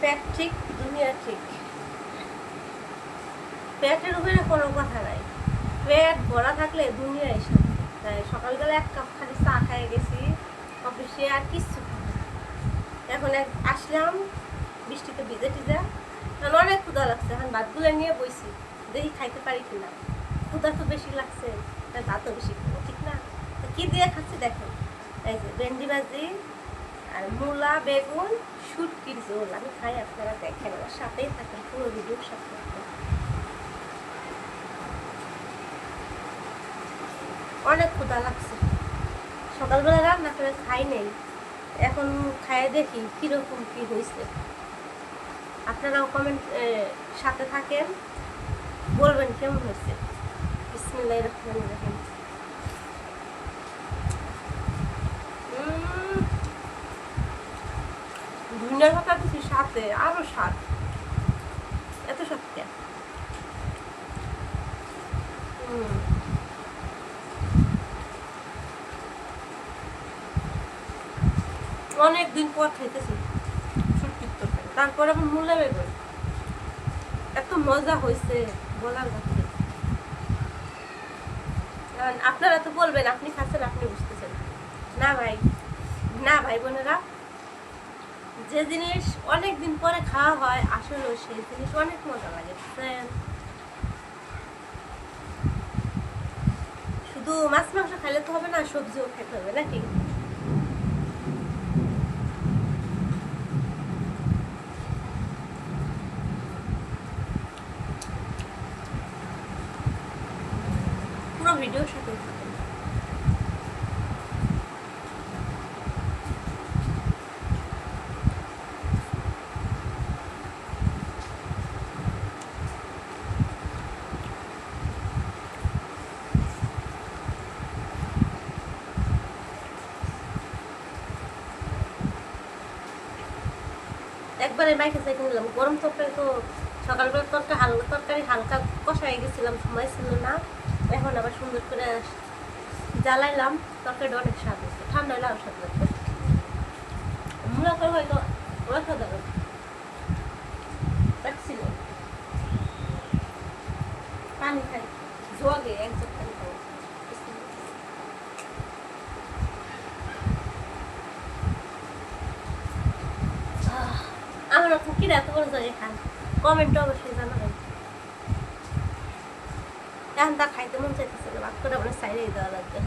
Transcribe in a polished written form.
পেট ঠিক দুনিয়া ঠিক। পেটের উপরে কোনো কথা নাই, পেট ভরা থাকলে দুনিয়ায় শান্তি। তাই সকালবেলা এক কাপ খালি চা খেয়ে গেছি অফিসে, আর কিচ্ছু খাবো না। এখন আসলাম বৃষ্টিতে ভিজে টিজা, কারণ অনেক ক্ষুধা লাগছে। এখন ভাতগুলো নিয়ে বইছি, দেখি খাইতে পারি কিনা। ক্ষুধা তো বেশি লাগছে, তাই ভাতও বেশি খাবো, ঠিক না? কি দিয়ে খাচ্ছি দেখেন, এই যে ভেন্ডি ভাজি আর মূলা বেগুন শুটকির ঝোল আমি খাই, আপনারা দেখেন, আমার সাথেই থাকেন, পুরো ভিডিওর সাথে থাকেন। অনেক ক্ষুধা লাগছে, সকালবেলা রান্না করে খাই নেই, এখন খাইয়ে দেখি কীরকম কী হয়েছে। আপনারাও কমেন্ট সাথে থাকেন, বলবেন কেমন হয়েছে। বিসমিল্লাহির রহমানির রহিম। ধনিয়ার পাতা দিচ্ছি সাথে, আরো স্বাদ। এত স্বাদ কেন? অনেকদিন পর খাইতেছি শুটকির তরকারি, তারপরে আমার মূলা বেগুন, এত মজা হয়েছে বলার কথা। আপনারা তো বলবেন আপনি খাচ্ছেন, আপনি বুঝতেছেন না ভাই, না ভাই বোনেরা, যে জিনিস অনেকদিন পরে খাওয়া হয় আসলে সেই জিনিস অনেক মজা লাগে। শুধু মাছ মাংস খাইলে তো হবে না, সবজিও খেতে হবে নাকি? পুরো ভিডিওর সাথে একবারে মাইকে চাইতে নিলাম। গরম তরকারি তো সকালবেলা তরকারি হালকা কষাই গেছিলাম, সময় ছিল না। এখন আবার সুন্দর করে জ্বালাইলাম, তরকারিটা অনেক স্বাদ হচ্ছে। ঠান্ডা হলে আরো স্বাদ লাগবে। মূলা করে হয়তো রাখা যাবে, রাখছিল পানি খাই জগে এক জগ পানি খাবো। আমার এখন কি এত বড় জগে খান, কমেন্টে অবশ্যই জানাবেন। এখন তা খাইতে মন চাইতেছে না, ভাত করে মানে সাইডে দেওয়া লাগবে।